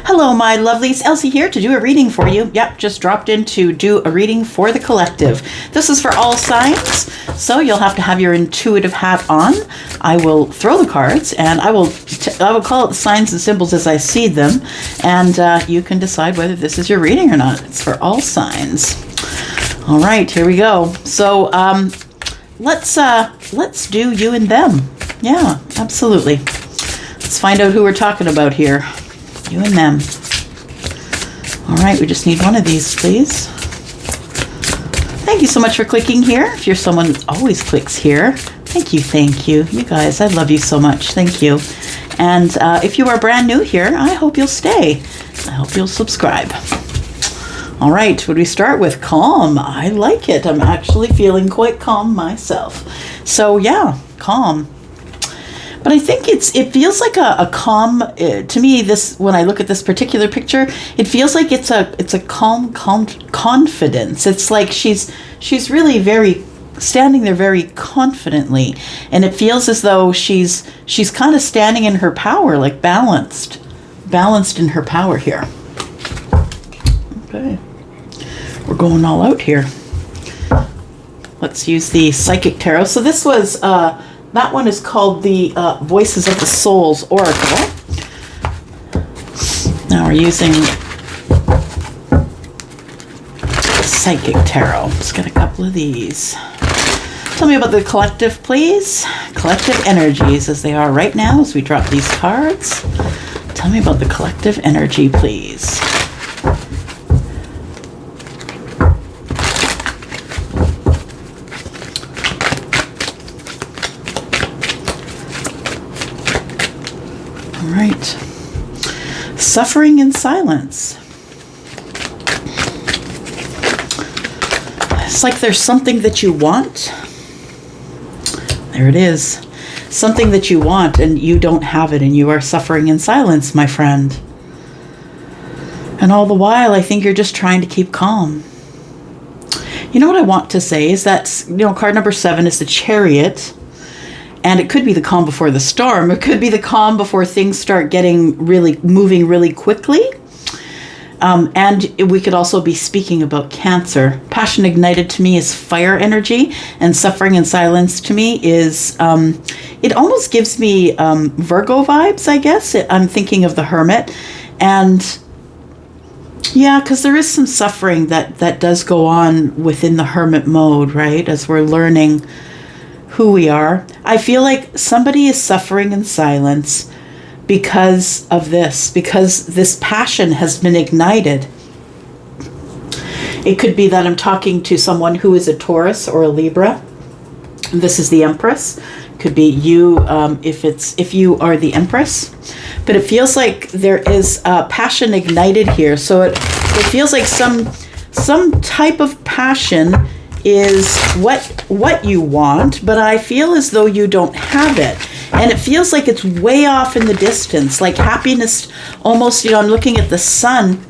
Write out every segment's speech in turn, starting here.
Hello, my lovelies. Elsie here to do a reading for you. Yep, just dropped in to do a reading for the collective. This is for all signs, so you'll have to have your intuitive hat on. I will throw the cards, and I will call it the signs and symbols as I see them, and you can decide whether this is your reading or not. It's for all signs. All right, here we go. So let's do you and them. Yeah, absolutely. Let's find out who we're talking about here. You and them. All right, we just need one of these, please. Thank you so much for clicking here. If you're someone that always clicks here, thank you. You guys, I love you so much. Thank you. And if you are brand new here, I hope you'll stay. I hope you'll subscribe. All right, what do we start with? Calm. I like it. I'm actually feeling quite calm myself. So yeah, calm. But I think it feels like a calm, to me, this, when I look at this particular picture, it feels like it's a calm confidence. It's like she's really standing there very confidently. And it feels as though she's kind of standing in her power, like balanced in her power here. Okay. We're going all out here. Let's use the Psychic Tarot. So this was, that one is called the Voices of the Souls Oracle. Now we're using Psychic Tarot. Let's get a couple of these. Tell me about the collective, please. Collective energies as they are right now as we drop these cards. Tell me about the collective energy, please. Right. Suffering in silence. It's like there's something that you want. There it is. Something that you want and you don't have it, and you are suffering in silence, my friend. And all the while, I think you're just trying to keep calm. You know what I want to say is that, card number 7 is the Chariot. And it could be the calm before the storm. It could be the calm before things start moving really quickly. And we could also be speaking about Cancer. Passion ignited to me is fire energy, and suffering in silence to me is, it almost gives me Virgo vibes, I guess. I'm thinking of the Hermit. And yeah, because there is some suffering that does go on within the Hermit mode, right? As we're learning who we are. I feel like somebody is suffering in silence because of this, because this passion has been ignited. It could be that I'm talking to someone who is a Taurus or a Libra. This is the Empress. Could be you, if you are the Empress. But it feels like there is passion ignited here. So it feels like some type of passion is what you want, but I feel as though you don't have it. And it feels like it's way off in the distance, like happiness almost, I'm looking at the sun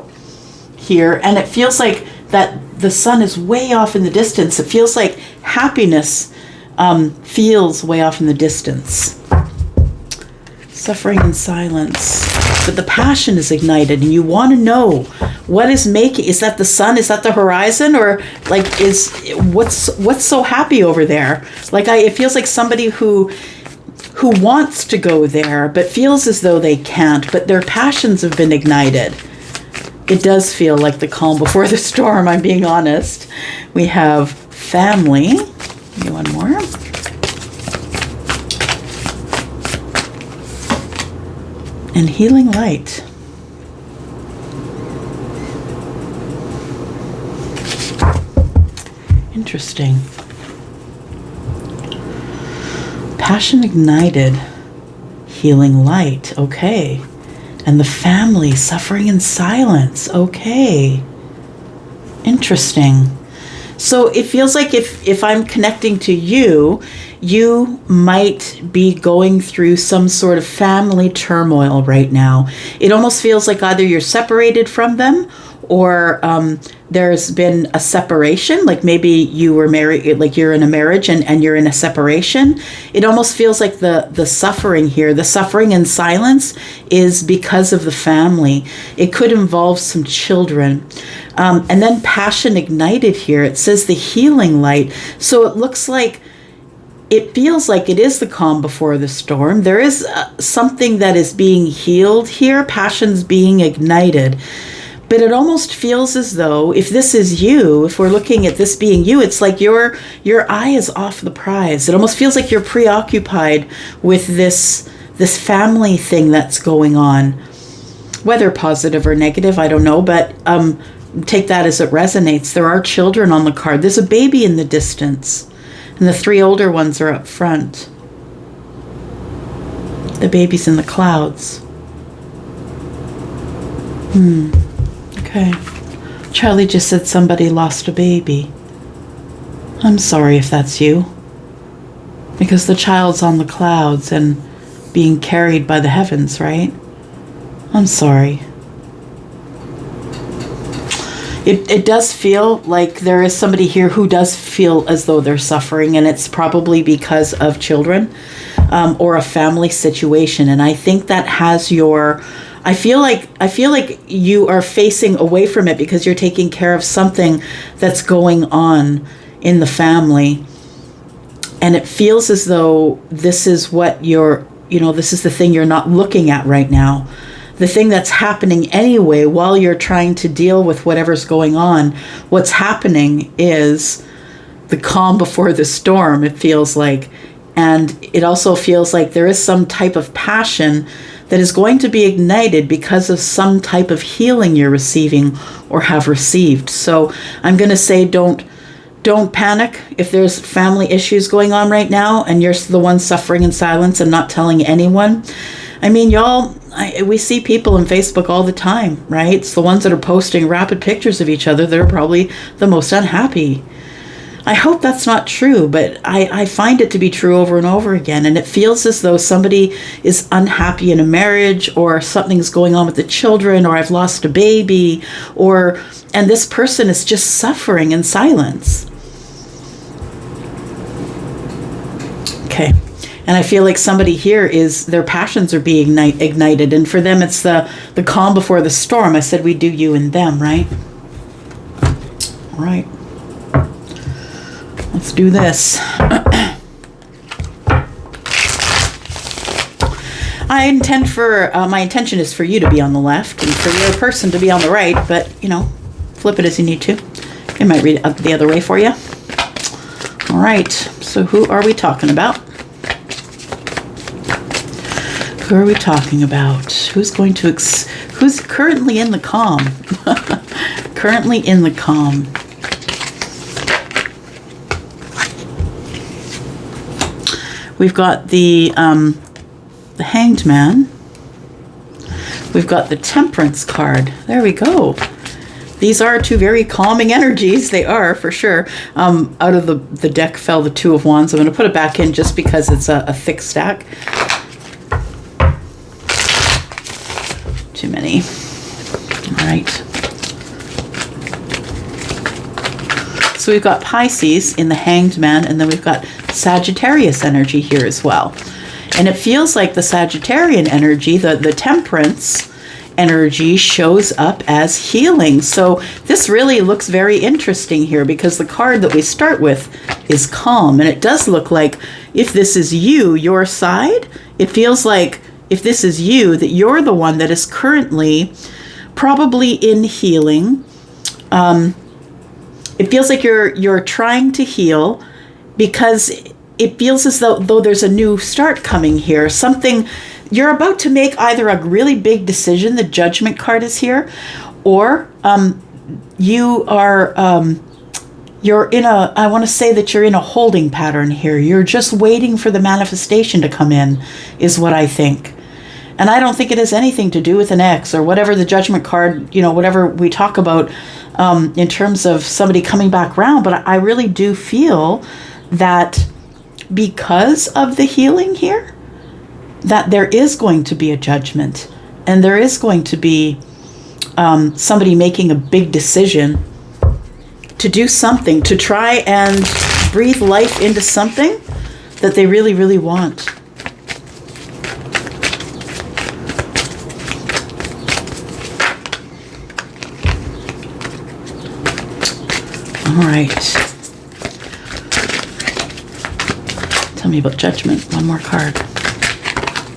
here, and it feels like that the sun is way off in the distance. It feels like happiness feels way off in the distance. Suffering in silence. But the passion is ignited, and you want to know what is that the sun? Is that the horizon? Or like what's so happy over there? Like it feels like somebody who wants to go there, but feels as though they can't, but their passions have been ignited. It does feel like the calm before the storm, I'm being honest. We have family. Give me one more. And healing light. Interesting. Passion ignited. Healing light. Okay. And the family suffering in silence. Okay. Interesting. So it feels like if I'm connecting to you, you might be going through some sort of family turmoil right now. It almost feels like either you're separated from them or there's been a separation, like maybe you were married, like you're in a marriage and you're in a separation. It almost feels like the suffering here, the suffering in silence is because of the family. It could involve some children. And then passion ignited here. It says the healing light. So it looks like, it feels like it is the calm before the storm. There is something that is being healed here. Passion's being ignited. But it almost feels as though if this is you, if we're looking at this being you, it's like your eye is off the prize. It almost feels like you're preoccupied with this family thing that's going on. Whether positive or negative, I don't know, but take that as it resonates. There are children on the card. There's a baby in the distance. And the 3 older ones are up front. The baby's in the clouds. Okay. Charlie just said somebody lost a baby. I'm sorry if that's you. Because the child's on the clouds and being carried by the heavens, right? I'm sorry. It does feel like there is somebody here who does feel as though they're suffering, and it's probably because of children or a family situation. And I think that has your... I feel like you are facing away from it because you're taking care of something that's going on in the family. And it feels as though this is what this is the thing you're not looking at right now. The thing that's happening anyway while you're trying to deal with whatever's going on. What's happening is the calm before the storm, it feels like. And it also feels like there is some type of passion that is going to be ignited because of some type of healing you're receiving or have received. So I'm going to say don't panic if there's family issues going on right now and you're the one suffering in silence and not telling anyone. I mean, y'all, we see people on Facebook all the time, right? It's the ones that are posting rapid pictures of each other that are probably the most unhappy. I hope that's not true, but I find it to be true over and over again. And it feels as though somebody is unhappy in a marriage, or something's going on with the children, or I've lost a baby, and this person is just suffering in silence. Okay. And I feel like somebody here their passions are being ignited. And for them, it's the calm before the storm. I said we do you and them, right? All right. Let's do this. My intention is for you to be on the left and for your person to be on the right, but, flip it as you need to. I might read it the other way for you. All right. So who are we talking about? Who are we talking about? Who's currently in the calm? Currently in the calm. We've got the Hanged Man. We've got the Temperance card. There we go. These are 2 very calming energies. They are, for sure. Out of the deck fell the 2 of Wands. I'm going to put it back in just because it's a thick stack. Too many. All right. So we've got Pisces in the Hanged Man, and then we've got Sagittarius energy here as well. And it feels like the Sagittarian energy, the Temperance energy, shows up as healing. So this really looks very interesting here because the card that we start with is calm. And it does look like if this is you, your side, it feels like if this is you, that you're the one that is currently probably in healing. It feels like you're trying to heal because it feels as though there's a new start coming here. Something you're about to make, either a really big decision, the Judgment card is here, or you are you're in I want to say that you're in a holding pattern here. You're just waiting for the manifestation to come in, is what I think. And I don't think it has anything to do with an ex or whatever the Judgment card, whatever we talk about in terms of somebody coming back around. But I really do feel that because of the healing here, that there is going to be a judgment and there is going to be somebody making a big decision to do something, to try and breathe life into something that they really, really want. All right. Tell me about judgment. One more card.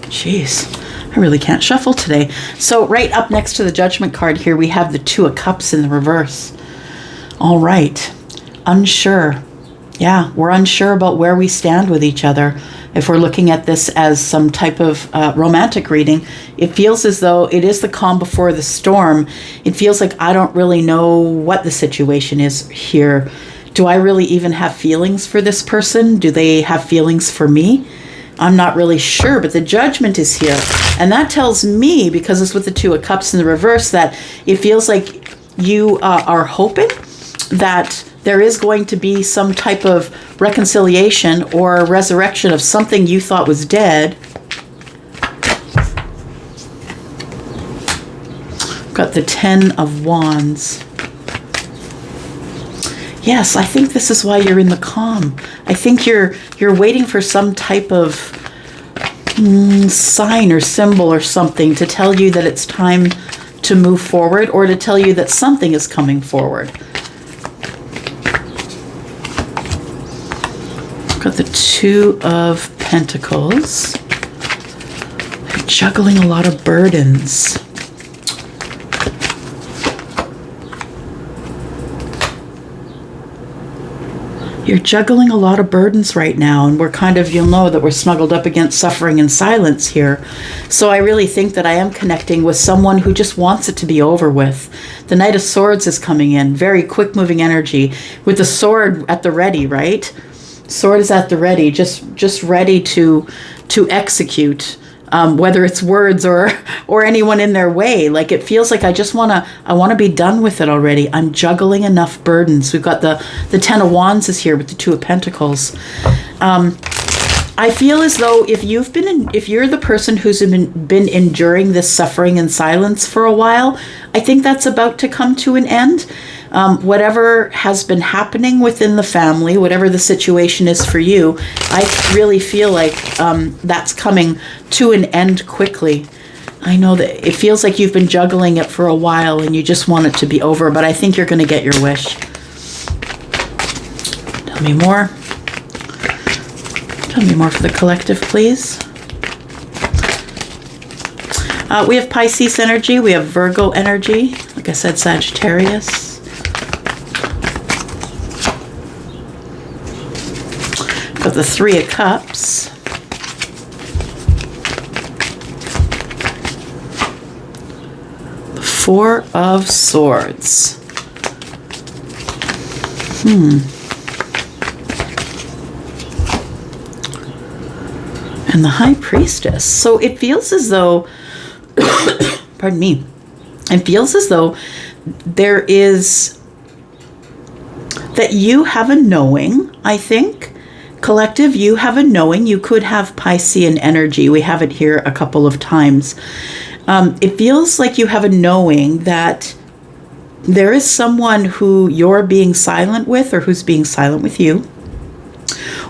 Jeez, I really can't shuffle today. So right up next to the judgment card here, we have the Two of Cups in the reverse. All right. Unsure. Yeah, we're unsure about where we stand with each other. If we're looking at this as some type of romantic reading, it feels as though it is the calm before the storm. It feels like I don't really know what the situation is here. Do I really even have feelings for this person? Do they have feelings for me? I'm not really sure, but the Judgment is here. And that tells me, because it's with the Two of Cups in the reverse, that it feels like you are hoping that there is going to be some type of reconciliation or resurrection of something you thought was dead. Got the Ten of Wands. Yes, I think this is why you're in the calm. I think you're waiting for some type of sign or symbol or something to tell you that it's time to move forward, or to tell you that something is coming forward. Got the Two of Pentacles. You're juggling a lot of burdens. You're juggling a lot of burdens right now, and we're kind of, you'll know that we're snuggled up against suffering and silence here. So I really think that I am connecting with someone who just wants it to be over with. The Knight of Swords is coming in, very quick moving energy, with the sword at the ready, right? Sword is at the ready, just ready to execute. Whether it's words or anyone in their way. Like, it feels like I want to be done with it already. I'm juggling enough burdens. We've got the Ten of Wands is here with the Two of Pentacles. I feel as though if you're the person who's been enduring this suffering and silence for a while, I think that's about to come to an end. Whatever has been happening within the family, whatever the situation is for you, I really feel like that's coming to an end quickly. I know that it feels like you've been juggling it for a while and you just want it to be over, but I think you're going to get your wish. Tell me more. Tell me more for the collective, please. We have Pisces energy. We have Virgo energy. Like I said, Sagittarius. Got the Three of Cups. The Four of Swords. And the High Priestess. So it feels as though, pardon me, it feels as though there is, that you have a knowing, I think. Collective, you have a knowing. You could have Piscean energy. We have it here a couple of times. It feels like you have a knowing that there is someone who you're being silent with, or who's being silent with you.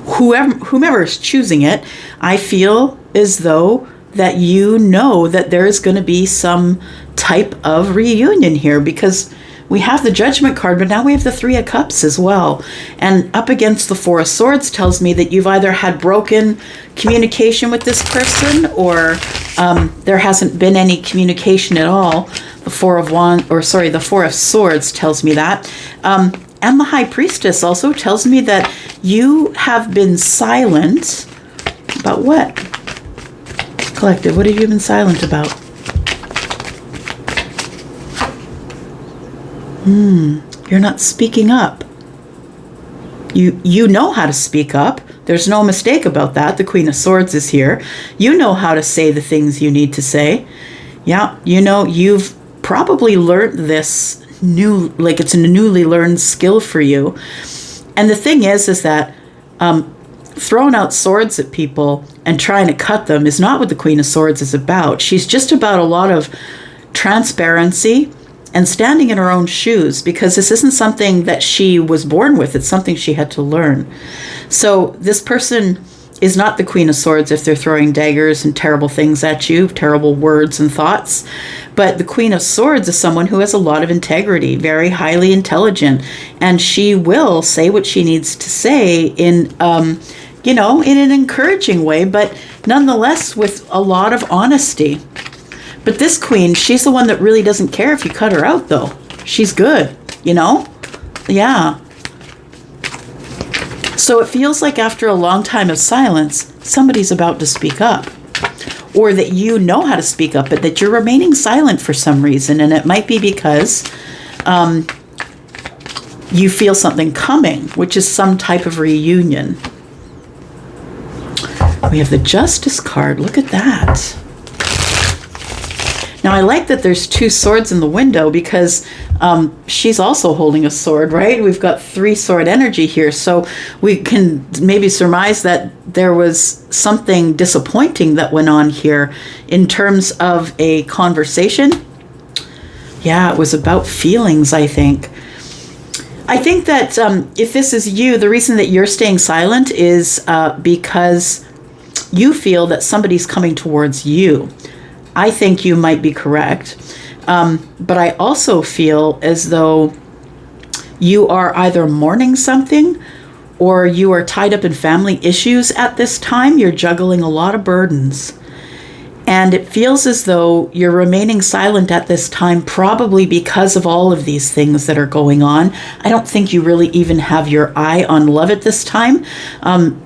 Whomever is choosing it, I feel as though that you know that there is going to be some type of reunion here, because we have the Judgment card, but now we have the Three of Cups as well. And up against the Four of Swords tells me that you've either had broken communication with this person, or there hasn't been any communication at all. The Four of Swords tells me that. And the High Priestess also tells me that you have been silent about what? Collective, what have you been silent about? You're not speaking up. You know how to speak up. There's no mistake about that. The Queen of Swords is here. You know how to say the things you need to say. Yeah, you know, you've probably learned this it's a newly learned skill for you. And the thing is that throwing out swords at people and trying to cut them is not what the Queen of Swords is about. She's just about a lot of transparency and standing in her own shoes, because this isn't something that she was born with. It's something she had to learn. So this person is not the Queen of Swords if they're throwing daggers and terrible things at you, terrible words and thoughts. But the Queen of Swords is someone who has a lot of integrity, very highly intelligent, and she will say what she needs to say in, in an encouraging way, but nonetheless with a lot of honesty. But this queen, she's the one that really doesn't care if you cut her out, though. She's good, Yeah. So it feels like after a long time of silence, somebody's about to speak up. Or that you know how to speak up, but that you're remaining silent for some reason. And it might be because you feel something coming, which is some type of reunion. We have the Justice card. Look at that. Now, I like that there's 2 swords in the window because she's also holding a sword, right? We've got 3 sword energy here. So we can maybe surmise that there was something disappointing that went on here in terms of a conversation. Yeah, it was about feelings, I think. I think that if this is you, the reason that you're staying silent is because you feel that somebody's coming towards you. I think you might be correct. But I also feel as though you are either mourning something or you are tied up in family issues at this time. You're juggling a lot of burdens. And it feels as though you're remaining silent at this time, probably because of all of these things that are going on. I don't think you really even have your eye on love at this time.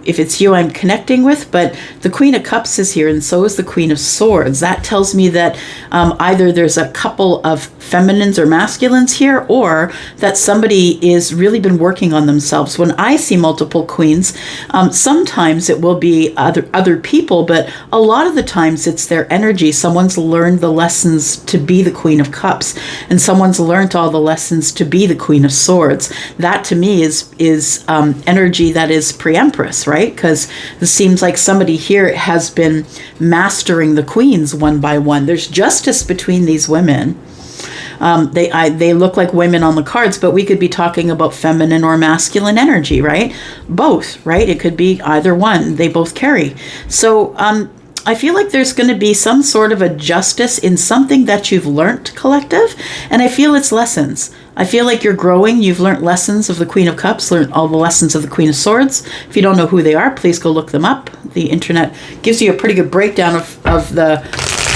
If it's you I'm connecting with, but the Queen of Cups is here and so is the Queen of Swords. That tells me that either there's a couple of feminines or masculines here, or that somebody is really been working on themselves. When I see multiple queens, sometimes it will be other people, but a lot of the times it's their energy. Someone's learned the lessons to be the Queen of Cups, and someone's learned all the lessons to be the Queen of Swords. That to me is energy that is pre-Empress, right? Because it seems like somebody here has been mastering the queens one by one. There's justice between these women. They look like women on the cards, but we could be talking about feminine or masculine energy, right? Both, right? It could be either one. They both carry. So I feel like there's going to be some sort of a justice in something that you've learned, collective, and I feel it's lessons. I feel like you're growing. You've learned lessons of the Queen of Cups, learned all the lessons of the Queen of Swords. If you don't know who they are, please go look them up. The internet gives you a pretty good breakdown of the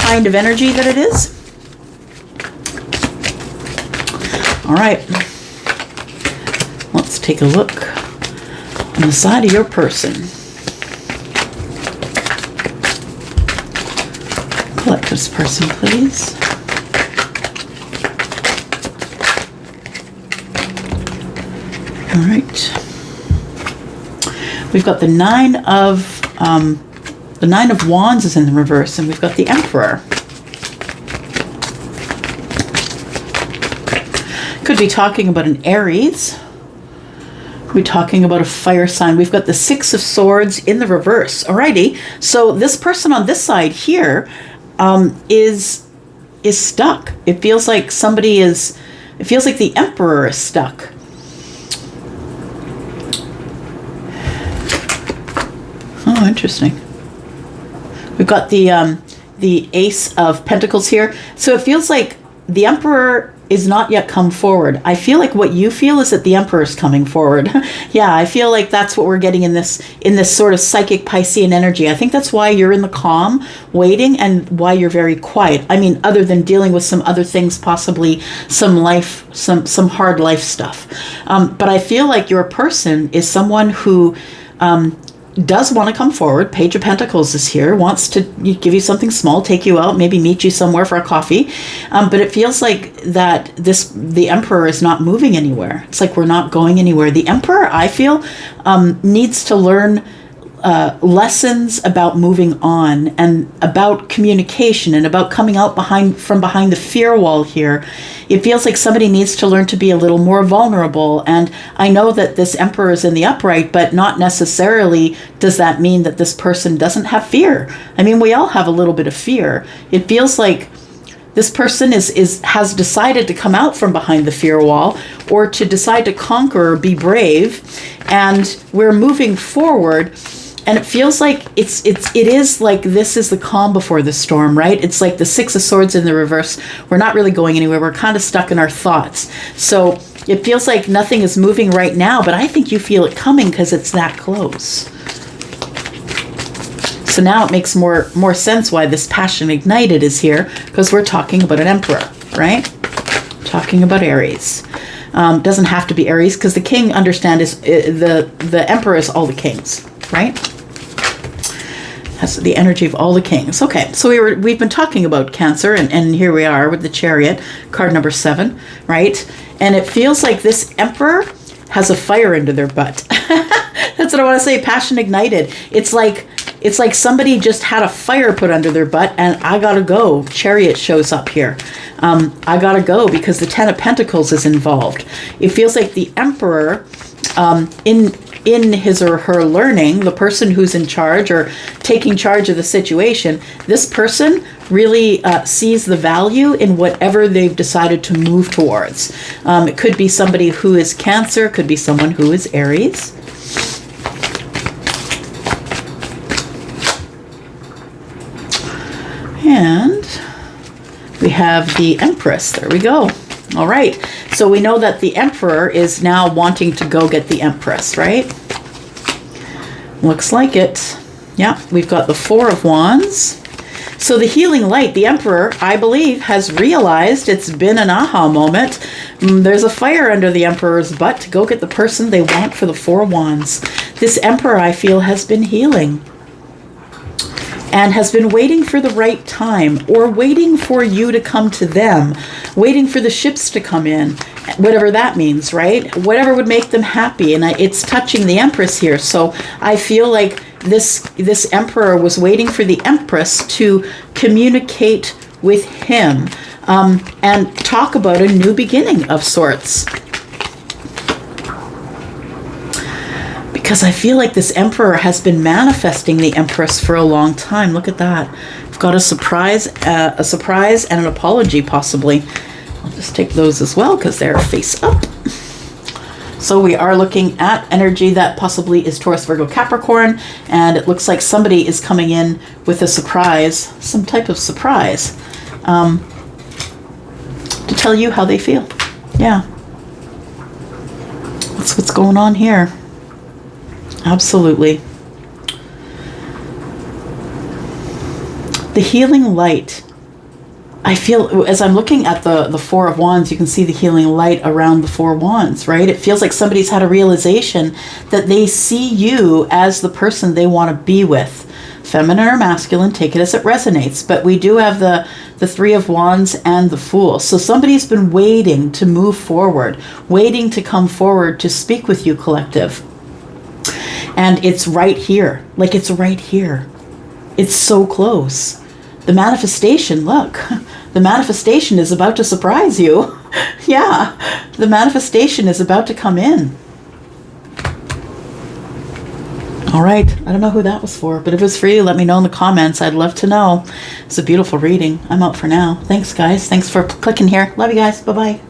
kind of energy that it is. All right, let's take a look on the side of your person. Collect this person, please. All right. We've got the Nine of Wands is in the reverse, and we've got the Emperor. Could be talking about an Aries. Could be talking about a fire sign. We've got the Six of Swords in the reverse. Alrighty. So this person on this side here is stuck. It feels like somebody is. It feels like the Emperor is stuck. Oh, interesting. We've got the Ace of Pentacles here. So it feels like the Emperor is not yet come forward. I feel like what you feel is that the Emperor is coming forward. Yeah, I feel like that's what we're getting in this sort of psychic Piscean energy. I think that's why you're in the calm, waiting, and why you're very quiet. I mean, other than dealing with some other things, possibly some hard life stuff. But I feel like your person is someone who does want to come forward. Page of Pentacles is here, wants to give you something small, take you out, maybe meet you somewhere for a coffee. But it feels like that the Emperor is not moving anywhere. It's like we're not going anywhere. The Emperor, I feel, needs to learn lessons about moving on and about communication and about coming out from behind the fear wall here. It feels like somebody needs to learn to be a little more vulnerable. And I know that this Emperor is in the upright, but not necessarily does that mean that this person doesn't have fear. I mean, we all have a little bit of fear. It feels like This person has decided to come out from behind the fear wall, or to decide to conquer or be brave, and we're moving forward. And it feels like it is like this is the calm before the storm, right? It's like the Six of Swords in the reverse. We're not really going anywhere. We're kind of stuck in our thoughts. So it feels like nothing is moving right now, but I think you feel it coming because it's that close. So now it makes more sense why this passion ignited is here, because we're talking about an emperor, right? Talking about Aries. Doesn't have to be Aries, because the king, understand, is the emperor is all the kings, right? Has the energy of all the kings. Okay, so we've been talking about Cancer, and here we are with the Chariot, card number 7, right? And it feels like this emperor has a fire under their butt. That's what I want to say. Passion ignited. It's like somebody just had a fire put under their butt, and I gotta go. Chariot shows up here. I gotta go because the Ten of Pentacles is involved. It feels like the emperor, in his or her learning, the person who's in charge or taking charge of the situation, this person really sees the value in whatever they've decided to move towards. It could be somebody who is Cancer, could be someone who is Aries. And we have the Empress. There we go. All right. So we know that the Emperor is now wanting to go get the Empress, right? Looks like it. Yeah, we've got the Four of Wands. So the healing light, the Emperor, I believe, has realized it's been an aha moment. There's a fire under the Emperor's butt to go get the person they want for the Four of Wands. This Emperor, I feel, has been healing and has been waiting for the right time, or waiting for you to come to them, waiting for the ships to come in, whatever that means, right? Whatever would make them happy. And it's touching the Empress here. So I feel like this Emperor was waiting for the Empress to communicate with him and talk about a new beginning of sorts. Because I feel like this Emperor has been manifesting the Empress for a long time. Look at that. I've got a surprise and an apology, possibly. I'll just take those as well because they're face up. So we are looking at energy that possibly is Taurus, Virgo, Capricorn, and it looks like somebody is coming in with a surprise, some type of surprise, to tell you how they feel. Yeah. That's what's going on here. Absolutely. The healing light. I feel, as I'm looking at the Four of Wands, you can see the healing light around the Four of Wands, right? It feels like somebody's had a realization that they see you as the person they want to be with. Feminine or masculine, take it as it resonates. But we do have the Three of Wands and the Fool. So somebody's been waiting to move forward, waiting to come forward to speak with you, collective. And it's right here. Like, it's right here. It's so close. The manifestation, look. The manifestation is about to surprise you. Yeah. The manifestation is about to come in. All right. I don't know who that was for, but if it was for you, let me know in the comments. I'd love to know. It's a beautiful reading. I'm out for now. Thanks, guys. Thanks for clicking here. Love you guys. Bye-bye.